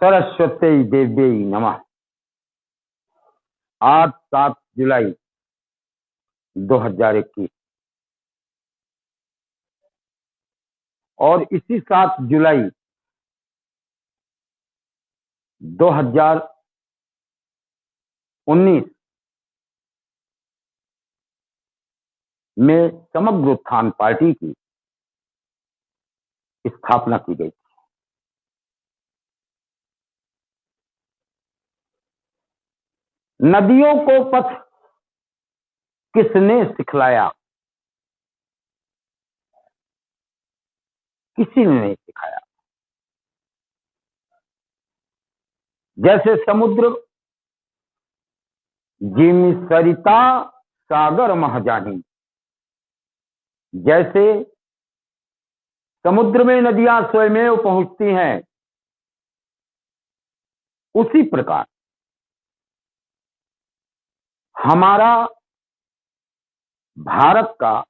सरस्वती देव्यै नमः। आज 7 जुलाई 2021 और इसी 7 जुलाई 2019 में समग्र उत्थान पार्टी की स्थापना की गई। नदियों को पथ किसने सिखलाया? किसी ने नहीं सिखाया। जैसे समुद्र जिमी सरिता सागर महजानी, जैसे समुद्र में नदियां स्वयमेव पहुंचती हैं, उसी प्रकार हमारा भारत का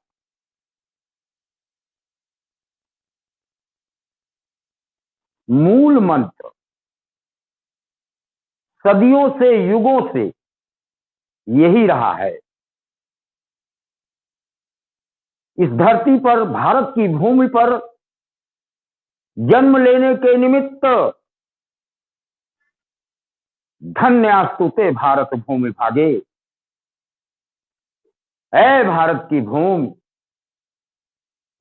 मूल मंत्र सदियों से, युगों से यही रहा है। इस धरती पर, भारत की भूमि पर जन्म लेने के निमित्त धन्यास्तु ते भारत भूमि भागे। ऐ भारत की भूमि,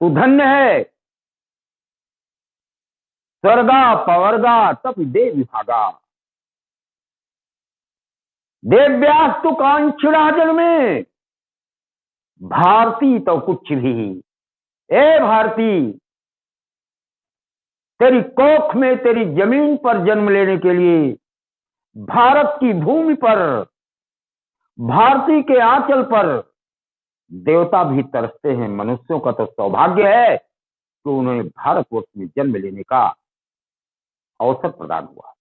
तू धन्य है। स्वर्गा पवर्गा तप दे विभागा, देव्यास्तु कांक्षिणा जन्मे, भारती तो कुछ भी। ए भारती, तेरी कोख में, तेरी जमीन पर जन्म लेने के लिए, भारत की भूमि पर, भारती के आंचल पर देवता भी तरसते हैं। मनुष्यों का तो सौभाग्य है कि उन्हें भारतवर्ष में जन्म लेने का अवसर प्रदान हुआ।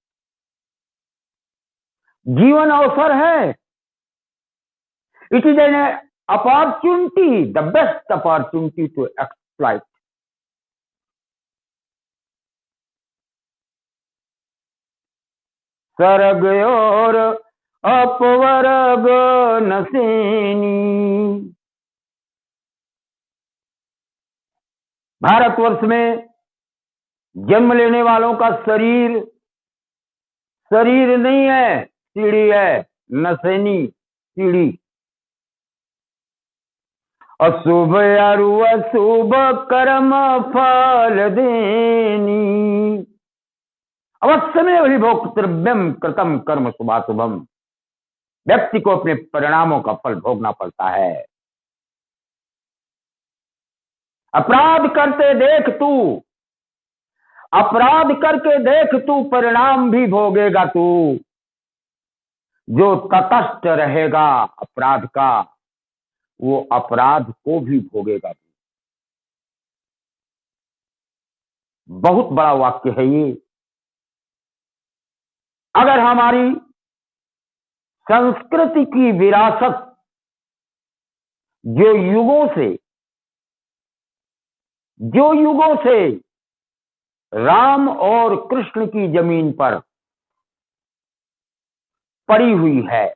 जीवन अवसर है। It is an opportunity, the best opportunity to exploit. स्वर्ग और अपवर्ग नसेनी, भारतवर्ष में जन्म लेने वालों का शरीर नहीं है, सीढ़ी है। नसेनी सीढ़ी। अशुभ अरु अशुभ कर्म फल देनी, अवश्य में वही भोक्तव्यम कृतम कर्म शुभाशुभम। व्यक्ति को अपने परिणामों का फल भोगना पड़ता है। अपराध करते देख तू, अपराध करके देख तू, परिणाम भी भोगेगा तू। जो तटस्थ रहेगा अपराध का, वो अपराध को भी भोगेगा। बहुत बड़ा वाक्य है ये। अगर हमारी संस्कृति की विरासत जो युगों से राम और कृष्ण की जमीन पर पड़ी हुई है,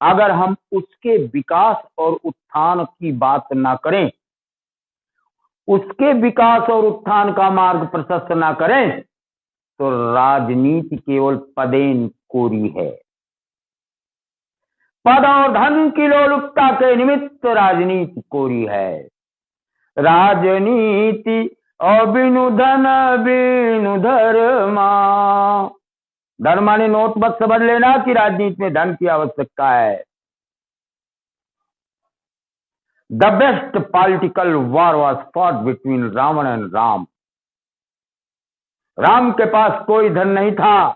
अगर हम उसके विकास और उत्थान की बात ना करें, उसके विकास और उत्थान का मार्ग प्रशस्त ना करें, तो राजनीति केवल पदेन कोरी है। पद और धन की लोलुपता के निमित्त राजनीति कोरी है। राजनीति और बिनु धन बिनु धर्मा। धर्मा ने नोट बस समझ लेना कि राजनीति में धन की आवश्यकता है। The best political war was fought between Ravan and Ram. Ram के पास कोई धन नहीं था,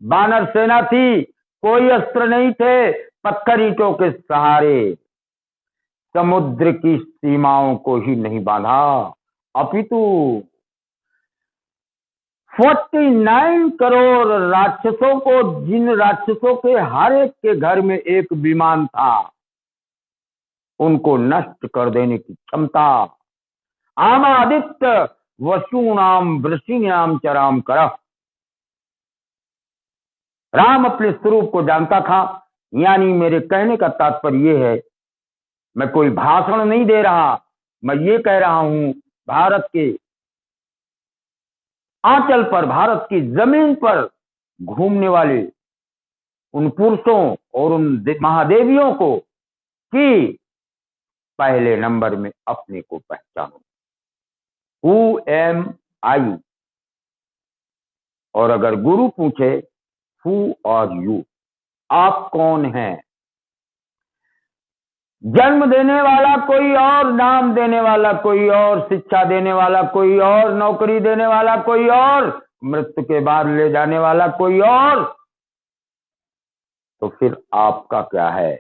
वानर सेना थी, कोई अस्त्र नहीं थे, पत्थर ईंटों के सहारे समुद्र की सीमाओं को ही नहीं बांधा, अपितु 49 करोड़ राक्षसों को, जिन राक्षसों के हर एक के घर में एक विमान था, उनको नष्ट कर देने की क्षमता आमादित्य वसूनाम वृषिणाम चराम करः। राम अपने स्वरूप को जानता था। यानी मेरे कहने का तात्पर्य यह है, मैं कोई भाषण नहीं दे रहा, मैं ये कह रहा हूं, भारत के आंचल पर, भारत की जमीन पर घूमने वाले उन पुरुषों और उन महादेवियों को कि पहले नंबर में अपने को पहचानो। हु एम आई? और अगर गुरु पूछे हु आर यू, आप कौन हैं? जन्म देने वाला कोई और, नाम देने वाला कोई और, शिक्षा देने वाला कोई और, नौकरी देने वाला कोई और, मृत्यु के बाद ले जाने वाला कोई और, तो फिर आपका क्या है?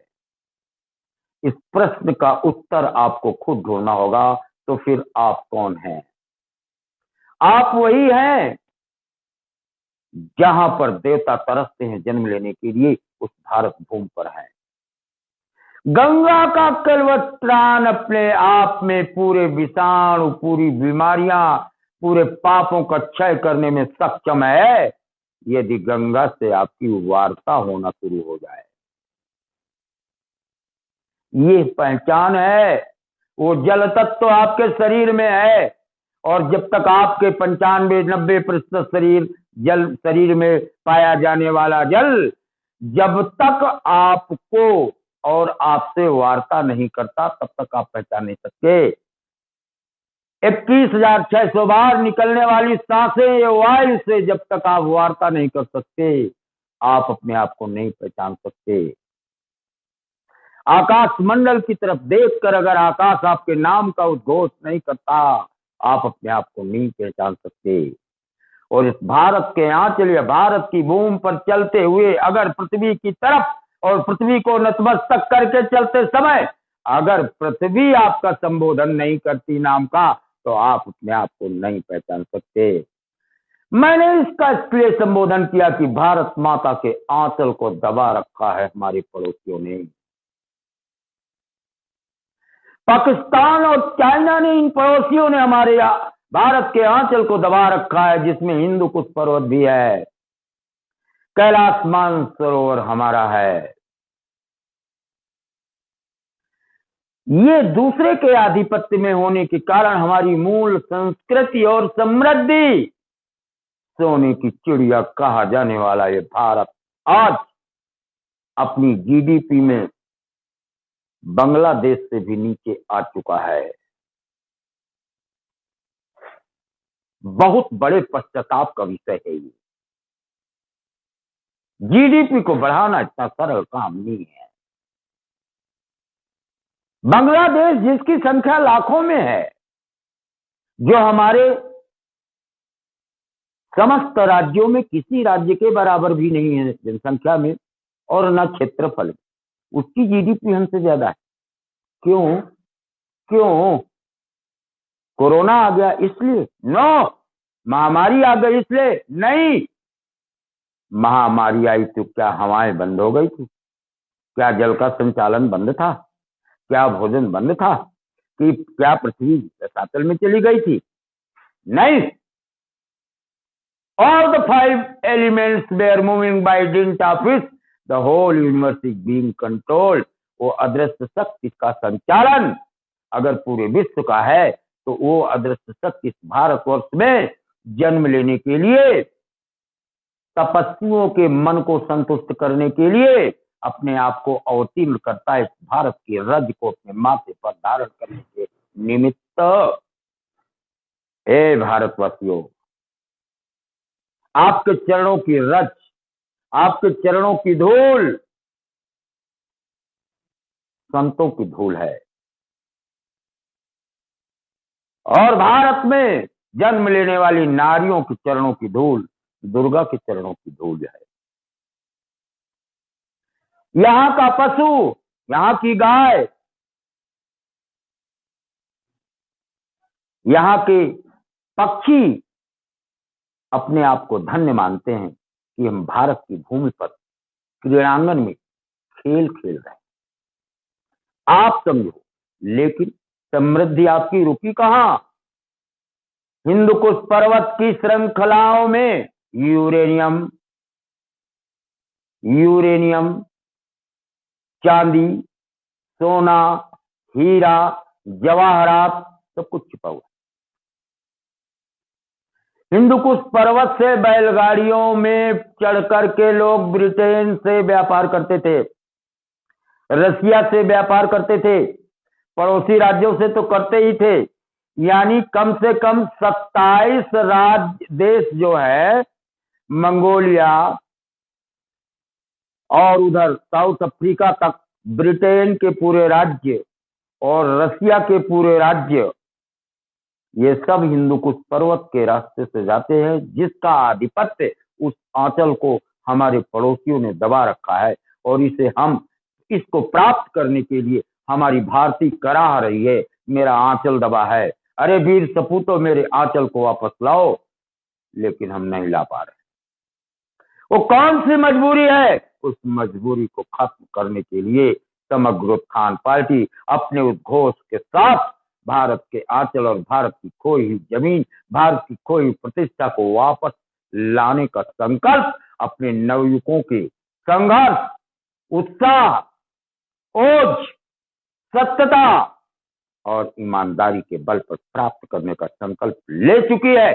इस प्रश्न का उत्तर आपको खुद ढूंढना होगा। तो फिर आप कौन हैं? आप वही हैं जहां पर देवता तरसते हैं जन्म लेने के लिए, उस भारत भूमि पर है। गंगा का कलवत प्राण अपने आप में पूरे विषाणु, पूरी बीमारियां, पूरे पापों का क्षय करने में सक्षम है, यदि गंगा से आपकी वार्ता होना शुरू हो जाए। ये पहचान है। वो जल तत्व आपके शरीर में है, और जब तक आपके 95-90% शरीर में पाया जाने वाला जल, जब तक आपको और आपसे वार्ता नहीं करता, तब तक आप पहचान नहीं सकते। 21,600 बार निकलने वाली सांसें ये वायु से जब तक आप वार्ता नहीं कर सकते, आप अपने आप को नहीं पहचान सकते। आकाश मंडल की तरफ देखकर अगर आकाश आपके नाम का उद्घोष नहीं करता, आप अपने आप को नहीं पहचान सकते। और इस भारत के आंचल या भारत की भूमि पर चलते हुए अगर पृथ्वी की तरफ और पृथ्वी को नतमस्तक करके चलते समय अगर पृथ्वी आपका संबोधन नहीं करती नाम का, तो आप अपने आप को नहीं पहचान सकते। मैंने इसका इसलिए संबोधन किया कि भारत माता के आंचल को दबा रखा है हमारे पड़ोसियों ने। पाकिस्तान और चाइना ने, इन पड़ोसियों ने हमारे भारत के आंचल को दबा रखा है, जिसमें हिंदू कुश पर्वत भी है, कैलाश मानसरोवर हमारा है। ये दूसरे के आधिपत्य में होने के कारण हमारी मूल संस्कृति और समृद्धि, सोने की चिड़िया कहा जाने वाला ये भारत आज अपनी जीडीपी में बांग्लादेश से भी नीचे आ चुका है। बहुत बड़े पश्चाताप का विषय है ये। जीडीपी को बढ़ाना इतना सरल काम नहीं है। बांग्लादेश जिसकी संख्या लाखों में है, जो हमारे समस्त राज्यों में किसी राज्य के बराबर भी नहीं है जनसंख्या में और न क्षेत्रफल में, उसकी जीडीपी हमसे ज्यादा है। क्यों? क्यों? कोरोना आ गया इसलिए? नो। महामारी आ गई इसलिए? नहीं। महामारी आई तो क्या हवाएं बंद हो गई थी? क्या जल का संचालन बंद था? क्या भोजन बंद था? कि क्या पृथ्वी रसातल में चली गई थी? नहीं। All the 5 elements were moving by dint of which the whole universe is being controlled। वो अदृश्य शक्ति का संचालन अगर पूरे विश्व का है, तो वो अदृश्य शक्ति इस भारतवर्ष में जन्म लेने के लिए, तपस्वियों के मन को संतुष्ट करने के लिए अपने आप को अवतीर्ण करता है, इस भारत की रज को अपने माथे पर धारण करने के निमित्त। हे भारतवासियों, आपके चरणों की रज, आपके चरणों की धूल संतों की धूल है, और भारत में जन्म लेने वाली नारियों के चरणों की धूल दुर्गा के चरणों की धूल है। यहाँ का पशु, यहाँ की गाय, यहाँ के पक्षी अपने आप को धन्य मानते हैं कि हम भारत की भूमि पर क्रीड़ांगन में खेल खेल रहे हैं। आप समझो, लेकिन समृद्धि आपकी रुकी कहां? हिंदुकुश पर्वत की श्रृंखलाओं में यूरेनियम, यूरेनियम, चांदी, सोना, हीरा, जवाहरात सब कुछ छिपा हुआ है। हिंदुकुश पर्वत से बैलगाड़ियों में चढ़ करके लोग ब्रिटेन से व्यापार करते थे, रसिया से व्यापार करते थे, पड़ोसी राज्यों से तो करते ही थे। यानी कम से कम 27 राज्य देश जो है, मंगोलिया और उधर साउथ अफ्रीका तक, ब्रिटेन के पूरे राज्य और रसिया के पूरे राज्य, ये सब हिंदुकुश पर्वत के रास्ते से जाते हैं, जिसका आधिपत्य उस आंचल को हमारे पड़ोसियों ने दबा रखा है। और इसको प्राप्त करने के लिए हमारी भारतीय कराह रही है, मेरा आंचल दबा है, अरे वीर सपूतों मेरे आंचल को वापस लाओ, लेकिन हम नहीं ला पा रहे। वो कौन सी मजबूरी है? उस मजबूरी को खत्म करने के लिए समग्र उत्थान पार्टी अपने उद्घोष के साथ भारत के आंचल और भारत की खोई हुई जमीन, भारत की खोई हुई प्रतिष्ठा को वापस लाने का संकल्प अपने नवयुवकों के संघर्ष, उत्साह, ओज, सत्यता और ईमानदारी के बल पर प्राप्त करने का संकल्प ले चुकी है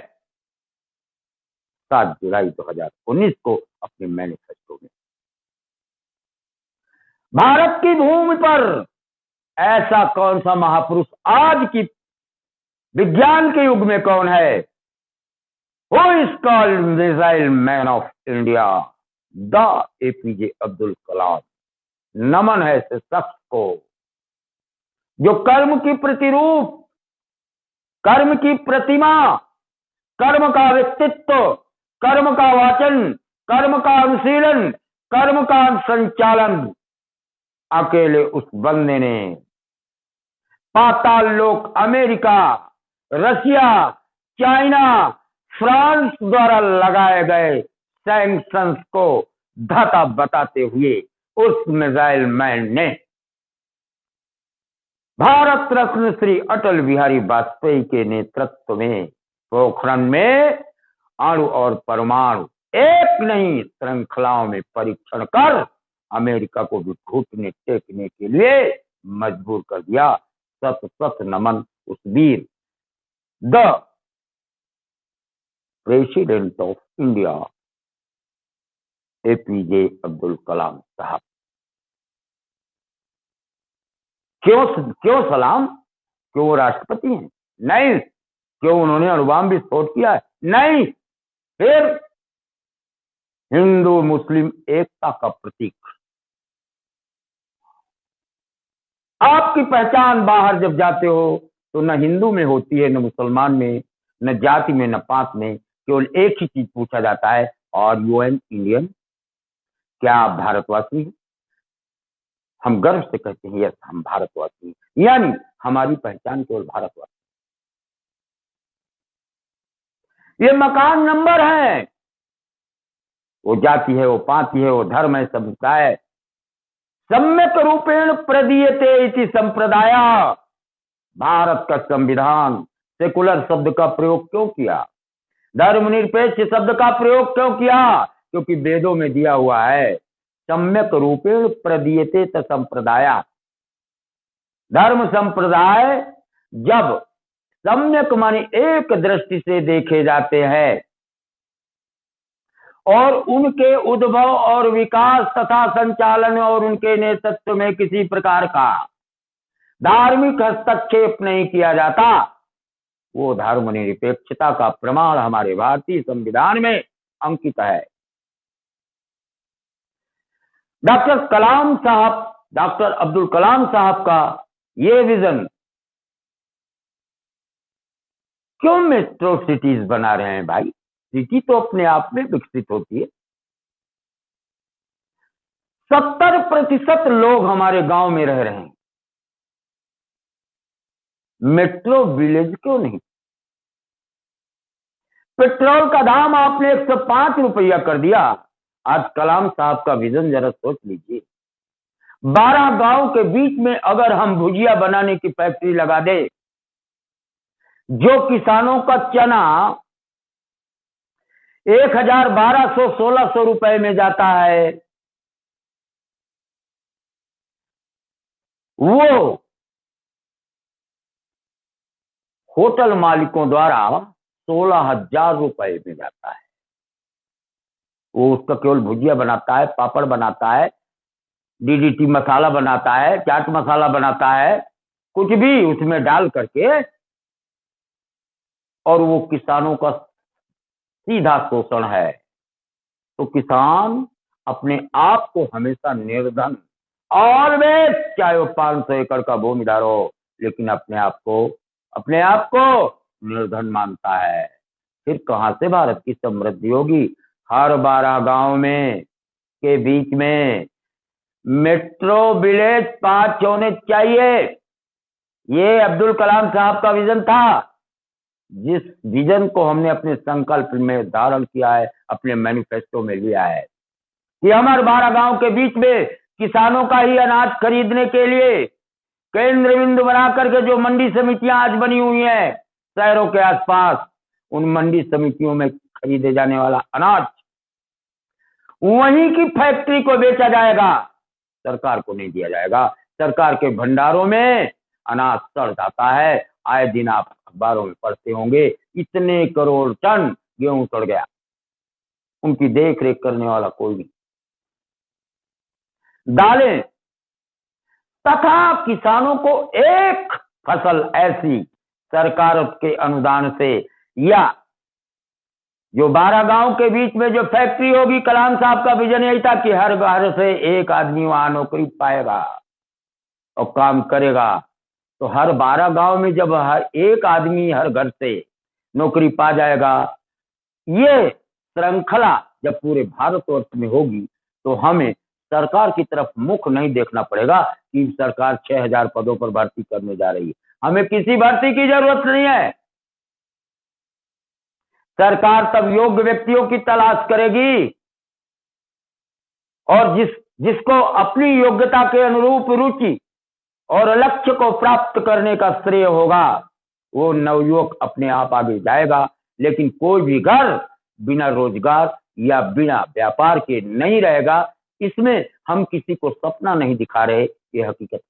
7 जुलाई 2019 को अपने मैनिफेस्टो में। भारत की भूमि पर ऐसा कौन सा महापुरुष आज की विज्ञान के युग में कौन है? Who is called missile man of India? The APJ Abdul Kalam. नमन है ऐसे शख्स को जो कर्म की प्रतिरूप, कर्म की प्रतिमा, कर्म का व्यक्तित्व, कर्म का वाचन, कर्म का अनुशीलन, कर्म का संचालन अकेले उस बंदे ने पाताल लोक अमेरिका, रसिया, चाइना, फ्रांस द्वारा लगाए गए सैंक्शंस को धता बताते हुए उस मिसाइल मैन ने भारत रत्न श्री अटल बिहारी वाजपेयी के नेतृत्व में पोखरण में अणु और परमाणु एक नहीं श्रृंखलाओं में परीक्षण कर अमेरिका को भी घुटने टेकने के लिए मजबूर कर दिया। सत सत नमन उस वीर the president of India APJ Abdul Kalam साहब। क्यों सलाम? क्यों वो राष्ट्रपति हैं? नहीं। क्यों उन्होंने अणुबॉम्ब विस्फोट किया है? नहीं। फिर हिंदू मुस्लिम एकता का प्रतीक। आपकी पहचान बाहर जब जाते हो तो न हिंदू में होती है, न मुसलमान में, न जाति में, न पात में। केवल एक ही चीज पूछा जाता है, और यू एन इंडियन? क्या आप भारतवासी हैं? हम गर्व से कहते हैं यस, हम भारतवासी हैं। यानी हमारी पहचान केवल भारतवासी। ये मकान नंबर है, वो जाति है, वो पाति है, वो धर्म है, सभ्यता है। सम्यक रूपेण प्रदीयते इति संप्रदाय। भारत का संविधान सेकुलर शब्द का प्रयोग क्यों किया? धर्मनिरपेक्ष शब्द का प्रयोग क्यों किया? क्योंकि वेदों में दिया हुआ है सम्यक रूपेण प्रदीयते त संप्रदाय। धर्म संप्रदाय जब सम्यक माने एक दृष्टि से देखे जाते हैं और उनके उद्भव और विकास तथा संचालन और उनके नेतृत्व में किसी प्रकार का धार्मिक हस्तक्षेप नहीं किया जाता, वो धर्मनिरपेक्षता का प्रमाण हमारे भारतीय संविधान में अंकित है। डॉक्टर कलाम साहब, डॉक्टर अब्दुल कलाम साहब का ये विजन क्यों मेट्रो सिटीज बना रहे हैं भाई? सिटी तो अपने आप में विकसित होती है। 70% लोग हमारे गांव में रह रहे हैं, मेट्रो विलेज क्यों नहीं? पेट्रोल का दाम आपने 105 रुपया कर दिया। आज कलाम साहब का विजन जरा सोच लीजिए। 12 गांव के बीच में अगर हम भुजिया बनाने की फैक्ट्री लगा दे, जो किसानों का चना 1000, 1200, 1600 रुपए में जाता है, वो होटल मालिकों द्वारा 16,000 रुपए में जाता है। वो उसका केवल भुजिया बनाता है, पापड़ बनाता है, डीडीटी मसाला बनाता है, चाट मसाला बनाता है, कुछ भी उसमें डाल करके, और वो किसानों का सीधा शोषण है। तो किसान अपने आप को हमेशा निर्धन, ऑलवेज, चाहे वो 500 एकड़ का भूमिदार हो, लेकिन अपने आप को निर्धन मानता है। फिर कहां से भारत की समृद्धि होगी? हर 12 गांव में के बीच में मेट्रो विलेज 5 होने चाहिए। ये अब्दुल कलाम साहब का विजन था, जिस विजन को हमने अपने संकल्प में धारण किया है, अपने मैनिफेस्टो में लिया है कि हमारे 12 गांव के बीच में किसानों का ही अनाज खरीदने के लिए केंद्र बिंदु बना करके जो मंडी समितियां आज बनी हुई हैं शहरों के आसपास, उन मंडी समितियों में खरीदे जाने वाला अनाज वहीं की फैक्ट्री को बेचा जाएगा, सरकार को नहीं दिया जाएगा। सरकार के भंडारों में अनाज सड़ जाता है। आए दिन आप अखबारों में पढ़ते होंगे, इतने करोड़ टन गेहूं सड़ गया, उनकी देख रेख करने वाला कोई नहीं। दालें तथा किसानों को एक फसल ऐसी सरकार के अनुदान से, या जो 12 गांव के बीच में जो फैक्ट्री होगी, कलाम साहब का विजन यही था कि हर घर से एक आदमी वहां नौकरी पाएगा और काम करेगा। तो हर 12 गांव में जब हर एक आदमी हर घर से नौकरी पा जाएगा, ये श्रृंखला जब पूरे भारतवर्ष में होगी, तो हमें सरकार की तरफ मुख नहीं देखना पड़ेगा कि सरकार 6,000 पदों पर भर्ती करने जा रही है। हमें किसी भर्ती की जरूरत नहीं है। सरकार तब योग्य व्यक्तियों की तलाश करेगी, और जिसको अपनी योग्यता के अनुरूप रुचि और लक्ष्य को प्राप्त करने का श्रेय होगा, वो नवयुवक अपने आप आगे जाएगा। लेकिन कोई भी घर बिना रोजगार या बिना व्यापार के नहीं रहेगा। इसमें हम किसी को सपना नहीं दिखा रहे, ये हकीकत।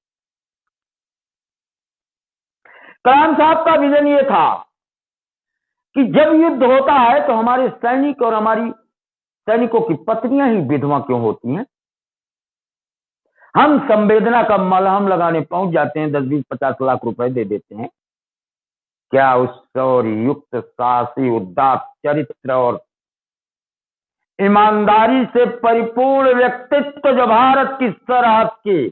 कलाम साहब का विजन ये था कि जब युद्ध होता है तो हमारे सैनिक और हमारी सैनिकों की पत्नियां ही विधवा क्यों होती हैं? हम संवेदना का मलहम लगाने पहुंच जाते हैं, 10, 20, 50 लाख रुपए दे देते हैं। क्या उस शौर्य युक्त, साहसी, उदात्त चरित्र और ईमानदारी से परिपूर्ण व्यक्तित्व जो भारत की सरहद की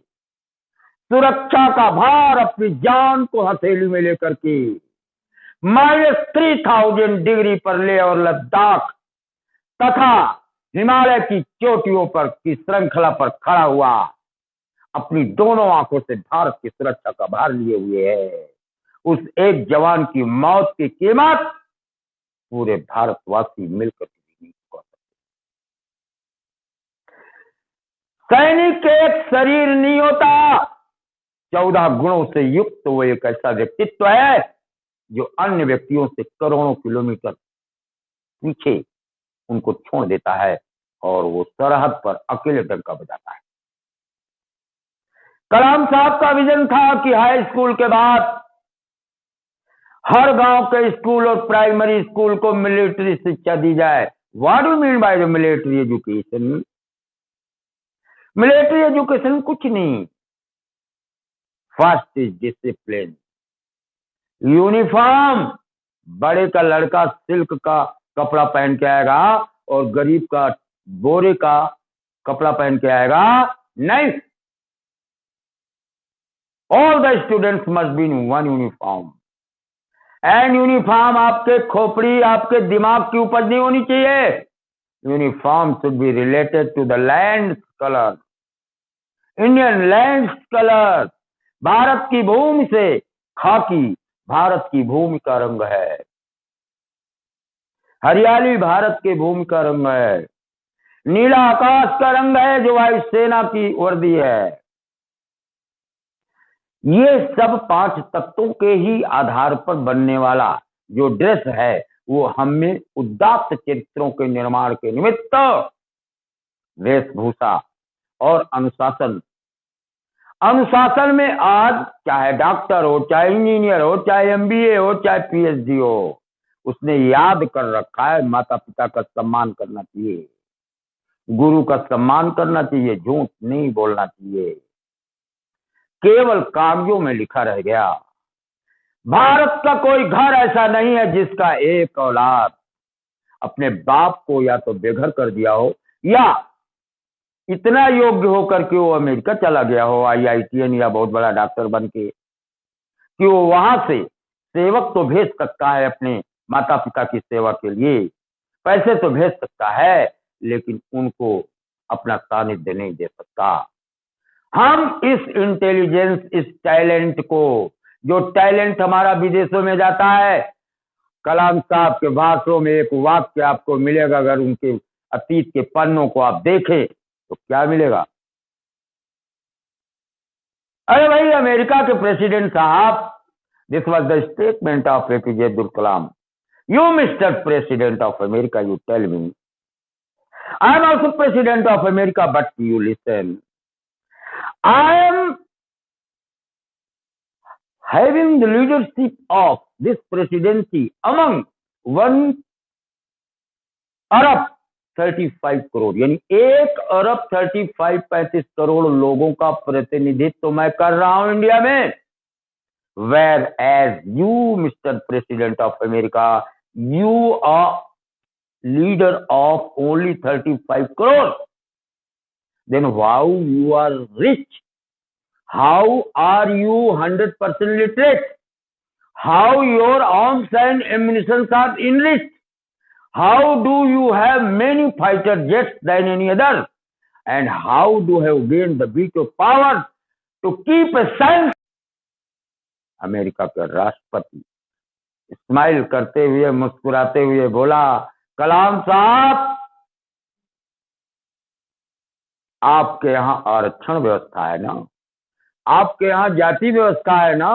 सुरक्षा का भार अपनी जान को हथेली में लेकर के -3000 डिग्री पर ले और लद्दाख तथा हिमालय की चोटियों पर की श्रृंखला पर खड़ा हुआ, अपनी दोनों आंखों से भारत की सुरक्षा का भार लिए हुए है, उस एक जवान की मौत की कीमत पूरे भारतवासी मिलकर नहीं चुका सकते। सैनिक एक शरीर नहीं होता, 14 गुणों से युक्त वो एक ऐसा व्यक्तित्व है जो अन्य व्यक्तियों से करोड़ों किलोमीटर पीछे उनको छोड़ देता है और वो सरहद पर अकेले डंका बजाता है। कलाम साहब का विजन था कि हाई स्कूल के बाद हर गांव के स्कूल और प्राइमरी स्कूल को मिलिट्री शिक्षा दी जाए। What do mean by the military education? Military education कुछ नहीं, फर्स्ट इज डिसिप्लिन। यूनिफॉर्म, बड़े का लड़का सिल्क का कपड़ा पहन के आएगा और गरीब का बोरे का कपड़ा पहन के आएगा, नहीं। All the students must be in one uniform, and uniform आपके खोपड़ी, आपके दिमाग की उपज नहीं होनी चाहिए। Uniform should be related to the land colour, Indian land colour. Bharat की भूमि से खाकी भारत की भूमि का रंग है, हरियाली भारत की भूमि का रंग है, नीला आकाश का रंग है जो वायुसेना की वर्दी है। ये सब 5 तत्वों के ही आधार पर बनने वाला जो ड्रेस है, वो हमें उदात्त चरित्रों के निर्माण के निमित्त वेशभूषा और अनुशासन अनुशासन में आज चाहे डॉक्टर हो, चाहे इंजीनियर हो, चाहे एमबीए हो, चाहे पीएचडी हो, उसने याद कर रखा है माता पिता का सम्मान करना चाहिए, गुरु का सम्मान करना चाहिए, झूठ नहीं बोलना चाहिए। केवल कागजों में लिखा रह गया। भारत का कोई घर ऐसा नहीं है जिसका एक औलाद अपने बाप को या तो बेघर कर दिया हो या इतना योग्य होकर के वो अमेरिका चला गया हो आईआईटीएन या बहुत बड़ा डॉक्टर बन के, कि वो वहां से सेवक तो भेज सकता है अपने माता पिता की सेवा के लिए, पैसे तो भेज सकता है, लेकिन उनको अपना सानिध्य नहीं दे सकता। हम इस इंटेलिजेंस, इस टैलेंट को, जो टैलेंट हमारा विदेशों में जाता है, कलाम साहब के भाषणों में एक वाक्य आपको मिलेगा, अगर उनके अतीत के पन्नों को आप देखें तो क्या मिलेगा? अरे भाई, अमेरिका के प्रेसिडेंट साहब, this was the statement of APJ Abdul Kalam. You mister president of America, you tell me, I am also president of America, but you listen, I am having the leadership of this presidency among 1 अरब 35 करोड़, यानी 1 अरब 35 करोड़ लोगों का प्रतिनिधित्व मैं कर रहा हूं इंडिया में। Where as you mister president of America, you are leader of only 35 crore. Then how you are rich? How are you 100% literate? How your arms and ammunition are enriched? How do you have many fighter jets than any other? And how do you have gained the veto power to keep a sense? America के राष्ट्रपति smile करते हुए, मुस्कुराते हुए बोला, कलाम साहब, आपके यहाँ आरक्षण व्यवस्था है ना, आपके यहाँ जाति व्यवस्था है ना?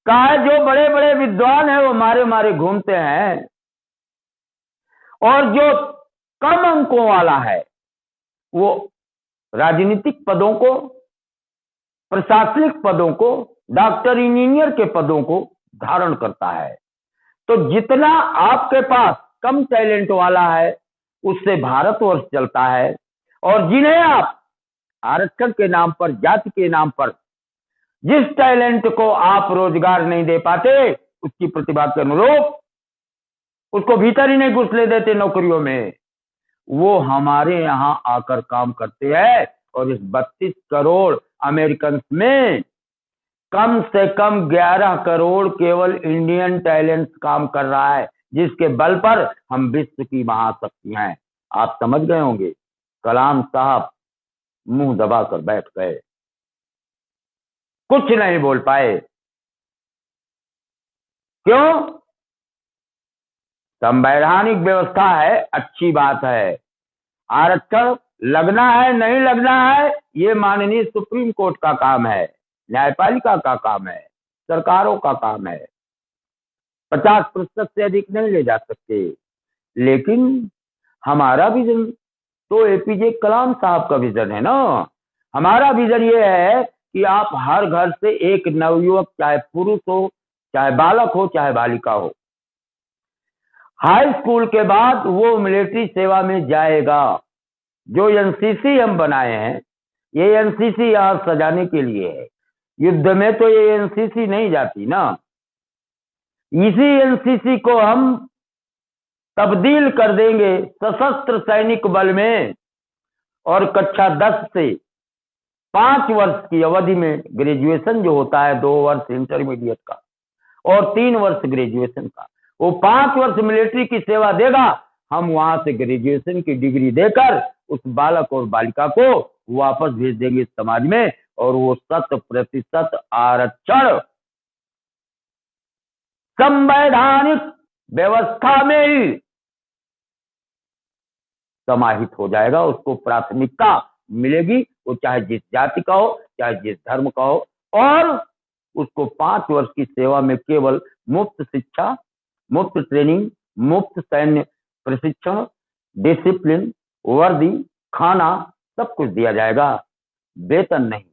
कहा है जो बड़े बड़े विद्वान हैं वो मारे मारे घूमते हैं, और जो कम अंकों वाला है वो राजनीतिक पदों को, प्रशासनिक पदों को, डॉक्टर इंजीनियर के पदों को धारण करता है। तो जितना आपके पास कम टैलेंट वाला है उससे भारतवर्ष चलता है, और जिन्हें आप आरक्षण के नाम पर, जाति के नाम पर जिस टैलेंट को आप रोजगार नहीं दे पाते, उसकी प्रतिभा के अनुरूप उसको भीतर ही नहीं घुसने देते नौकरियों में, वो हमारे यहां आकर काम करते हैं। और इस 32 करोड़ अमेरिकन में कम से कम 11 करोड़ केवल इंडियन टैलेंट काम कर रहा है, जिसके बल पर हम विश्व की महाशक्ति हैं। आप समझ गए होंगे। कलाम साहब मुंह दबाकर बैठ गए, कुछ नहीं बोल पाए। क्यों? संवैधानिक व्यवस्था है, अच्छी बात है, आरक्षण लगना है नहीं लगना है ये माननीय सुप्रीम कोर्ट का काम है, न्यायपालिका का काम है, सरकारों का काम है। 50% से अधिक नहीं ले जा सकते, लेकिन हमारा विजन तो एपीजे कलाम साहब का विजन है ना। हमारा विजन ये है कि आप हर घर से एक नवयुवक, चाहे पुरुष हो, चाहे बालक हो, चाहे बालिका हो, हाई स्कूल के बाद वो मिलिट्री सेवा में जाएगा। जो एनसीसी हम बनाए हैं, ये एनसीसी यहाँ सजाने के लिए है, युद्ध में तो ये एनसीसी नहीं जाती ना। इसी एनसीसी को हम तब्दील कर देंगे सशस्त्र सैनिक बल में, और कक्षा 10 से 5 वर्ष की अवधि में ग्रेजुएशन जो होता है, 2 वर्ष इंटरमीडिएट का और 3 वर्ष ग्रेजुएशन का, वो 5 वर्ष मिलिट्री की सेवा देगा। हम वहां से ग्रेजुएशन की डिग्री देकर उस बालक और बालिका को वापस भेज देंगे समाज में, और वो 100% आरक्षण संवैधानिक व्यवस्था में ही समाहित हो जाएगा। उसको प्राथमिकता मिलेगी, वो चाहे जिस जाति का हो, चाहे जिस धर्म का हो, और उसको 5 वर्ष की सेवा में केवल मुफ्त शिक्षा, मुफ्त ट्रेनिंग, मुफ्त सैन्य प्रशिक्षण, डिसिप्लिन, वर्दी, खाना, सब कुछ दिया जाएगा। वेतन नहीं।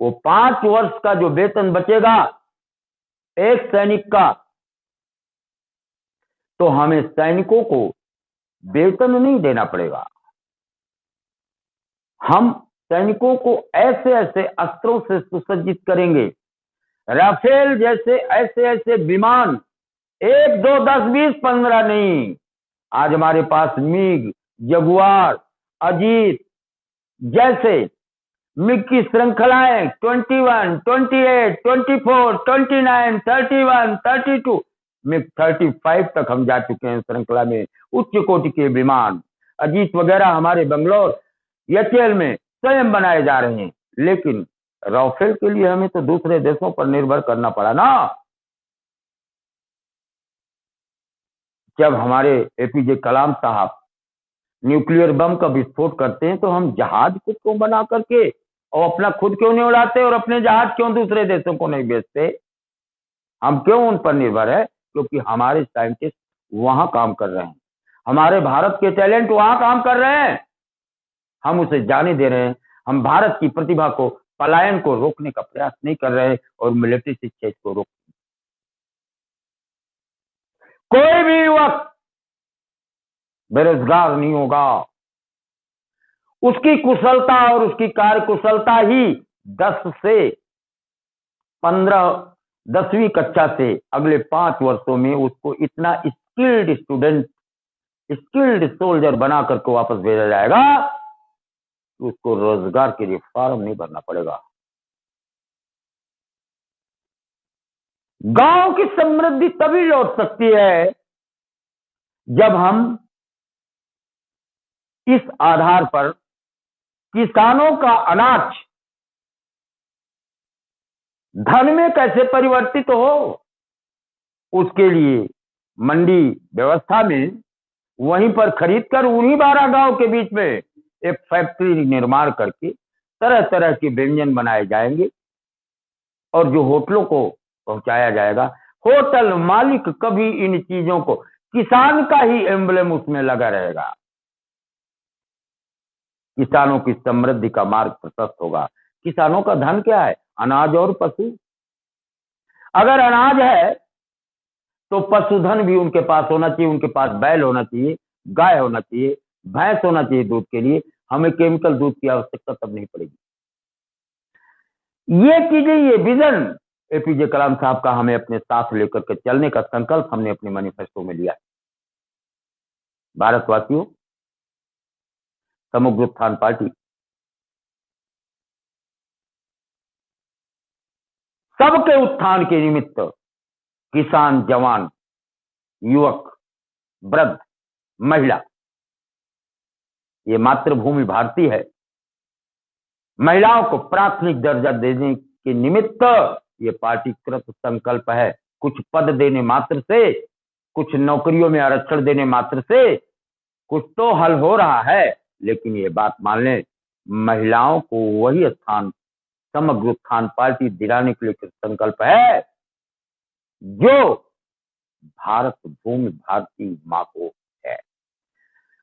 वो 5 वर्ष का जो वेतन बचेगा एक सैनिक का, तो हमें सैनिकों को वेतन नहीं देना पड़ेगा। हम सैनिकों को ऐसे ऐसे अस्त्रों से सुसज्जित करेंगे, राफेल जैसे ऐसे ऐसे विमान, 1 2 10 20 15 नहीं, आज हमारे पास मिग, जगुआर, अजीत जैसे मिग की श्रृंखलाएं 21, 28, 24, 29, 31, 32, मिग 35 तक हम जा चुके हैं श्रृंखला में। उच्च कोटि के विमान अजीत वगैरह हमारे बंगलौर एचएएल में स्वयं बनाए जा रहे हैं, लेकिन राफेल के लिए हमें तो दूसरे देशों पर निर्भर करना पड़ा ना। जब हमारे एपीजे कलाम साहब न्यूक्लियर बम का विस्फोट करते हैं तो हम जहाज खुद को बना करके और अपना खुद क्यों नहीं उड़ाते, और अपने जहाज क्यों दूसरे देशों को नहीं बेचते? हम क्यों उन पर निर्भर है? क्योंकि हमारे साइंटिस्ट वहां काम कर रहे हैं, हमारे भारत के टैलेंट वहां काम कर रहे हैं, हम उसे जाने दे रहे हैं। हम भारत की प्रतिभा को, पलायन को रोकने का प्रयास नहीं कर रहे और मिलिट्री शिक्षा इसको रोक। कोई भी युवक बेरोजगार नहीं होगा, उसकी कुशलता और उसकी कार्य कुशलता ही 10 से 15 10वीं कक्षा से अगले 5 वर्षों में उसको इतना स्किल्ड स्टूडेंट, स्किल्ड सोल्जर बना करके वापस भेजा जाएगा कि उसको रोजगार के लिए फॉर्म नहीं भरना पड़ेगा। गांव की समृद्धि तभी लौट सकती है जब हम इस आधार पर किसानों का अनाज धन में कैसे परिवर्तित हो, उसके लिए मंडी व्यवस्था में वहीं पर खरीद कर उन्हीं 12 गांव के बीच में एक फैक्ट्री निर्माण करके तरह तरह के व्यंजन बनाए जाएंगे और जो होटलों को पहुंचाया जाएगा। होटल मालिक कभी इन चीजों को, किसान का ही एम्ब्लेम उसमें लगा रहेगा। किसानों की समृद्धि का मार्ग प्रशस्त होगा। किसानों का धन क्या है? अनाज और पशु। अगर अनाज है तो पशुधन भी उनके पास होना चाहिए, उनके पास बैल होना चाहिए, गाय होना चाहिए, भैंस होना चाहिए दूध के लिए। हमें केमिकल दूध की आवश्यकता तब नहीं पड़ेगी। ये चीजें, ये विजन एपीजे कलाम साहब का हमें अपने साथ लेकर के चलने का संकल्प हमने अपने मैनिफेस्टो में लिया। भारतवासियों, समग्र उत्थान पार्टी सबके उत्थान के निमित्त किसान, जवान, युवक, वृद्ध, महिला, ये मातृभूमि भारती है, महिलाओं को प्राथमिक दर्जा देने के निमित्त ये पार्टी कृत संकल्प है। कुछ पद देने मात्र से, कुछ नौकरियों में आरक्षण देने मात्र से कुछ तो हल हो रहा है, लेकिन ये बात मान लें, महिलाओं को वही स्थान समग्र उत्थान पार्टी दिलाने के लिए संकल्प है जो भारत भूमि भारती मां को है।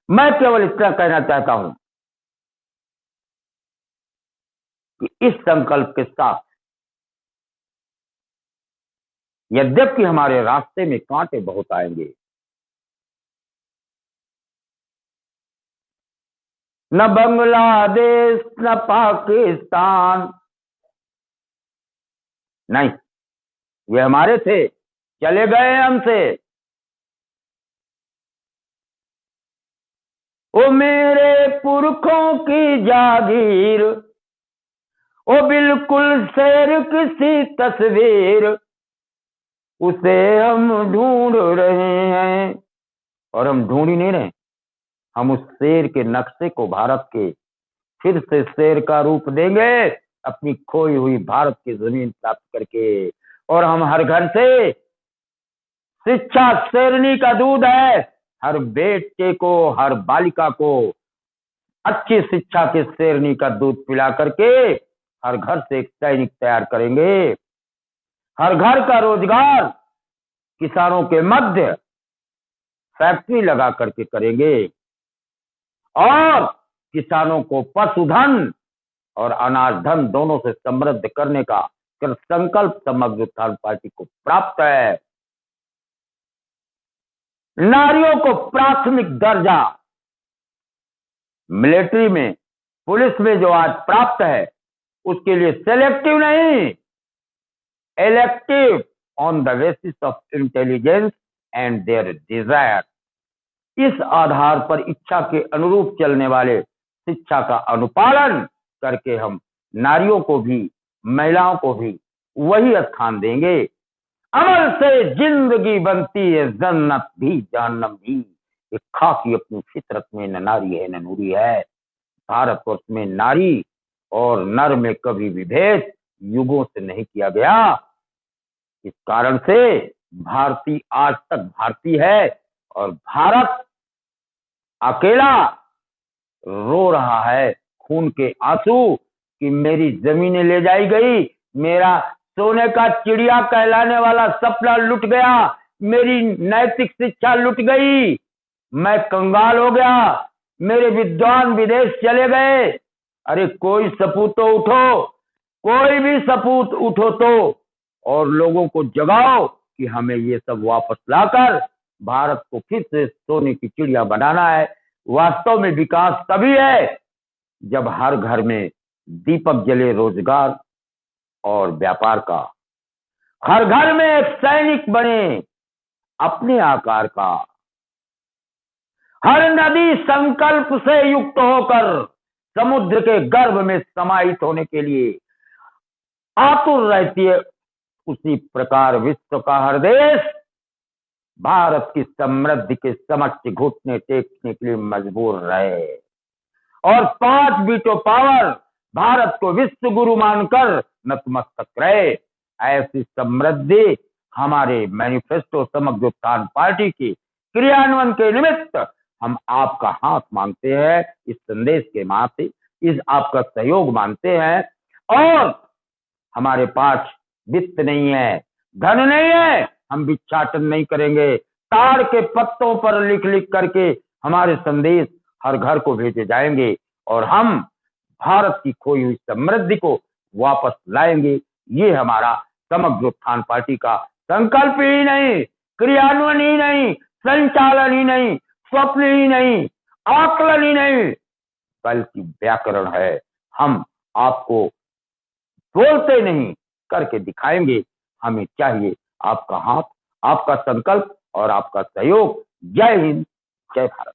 मैं केवल इतना कहना चाहता हूं कि इस संकल्प के साथ यद्यपि हमारे रास्ते में कांटे बहुत आएंगे, न बांग्लादेश न पाकिस्तान, नहीं, ये हमारे थे, चले गए हमसे। ओ मेरे पुरखों की जागीर, ओ बिल्कुल शेर किसी तस्वीर, उसे हम ढूंढ रहे हैं। और हम ढूंढ ही नहीं रहे, हम उस शेर के नक्शे को भारत के फिर से शेर का रूप देंगे, अपनी खोई हुई भारत की जमीन प्राप्त करके। और हम हर घर से, शिक्षा शेरनी का दूध है, हर बेटे को, हर बालिका को अच्छी शिक्षा के शेरनी का दूध पिला करके हर घर से एक सैनिक तैयार करेंगे। हर घर का रोजगार किसानों के मध्य फैक्ट्री लगा करके करेंगे और किसानों को पशुधन और अनाज धन दोनों से समृद्ध करने का संकल्प समग्र उत्थान पार्टी को प्राप्त है। नारियों को प्राथमिक दर्जा मिलिट्री में, पुलिस में जो आज प्राप्त है, उसके लिए सेलेक्टिव नहीं, elective on the basis of intelligence and there Dzire, इस आधार पर इच्छा के अनुरूप चलने वाले शिक्षा का अनुपालन करके हम नारियों को भी, महिलाओं को भी वही स्थान देंगे। अमल से जिंदगी बनती है, जन्नत भी जहन्नम भी। एक खाकी अपनी फितरत में न नारी है न नूरी है। भारतवर्ष में नारी और नर में कभी भी भेद युगों से नहीं किया गया। इस कारण से भारतीय आज तक भारतीय है और भारत अकेला रो रहा है खून के आंसू कि मेरी जमीनें ले जाई गई, मेरा सोने का चिड़िया कहलाने वाला सपना लुट गया, मेरी नैतिक शिक्षा लुट गई, मैं कंगाल हो गया, मेरे विद्वान विदेश चले गए। अरे कोई सपूत तो उठो, कोई भी सपूत उठो तो, और लोगों को जगाओ कि हमें ये सब वापस लाकर भारत को फिर से सोने की चिड़िया बनाना है। वास्तव में विकास तभी है जब हर घर में दीपक जले रोजगार और व्यापार का, हर घर में एक सैनिक बने अपने आकार का, हर नदी संकल्प से युक्त होकर समुद्र के गर्भ में समाहित होने के लिए आतुर रहती है। उसी प्रकार विश्व का हर देश भारत की समृद्धि के समक्ष घुटने टेकने के लिए मजबूर रहे और 5 वीटो पावर भारत को विश्व गुरु मानकर नतमस्तक रहे। ऐसी समृद्धि हमारे मैनिफेस्टो समग्र उत्थान पार्टी की क्रियान्वयन के निमित्त हम आपका हाथ मांगते हैं, इस संदेश के माध्यम से इस आपका सहयोग मांगते हैं। और हमारे पास वित्त नहीं है, धन नहीं है, हम भिक्षाटन नहीं करेंगे। ताड़ के पत्तों पर लिख लिख करके हमारे संदेश हर घर को भेजे जाएंगे और हम भारत की खोई हुई समृद्धि को वापस लाएंगे। ये हमारा समग्र उत्थान पार्टी का संकल्प ही नहीं, क्रियान्वयन ही नहीं, संचालन ही नहीं, स्वप्न ही नहीं, आकलन ही नहीं, बल्कि व्याकरण है। हम आपको बोलते नहीं करके दिखाएंगे। हमें चाहिए आपका हाथ, आपका संकल्प और आपका सहयोग। जय हिंद, जय भारत।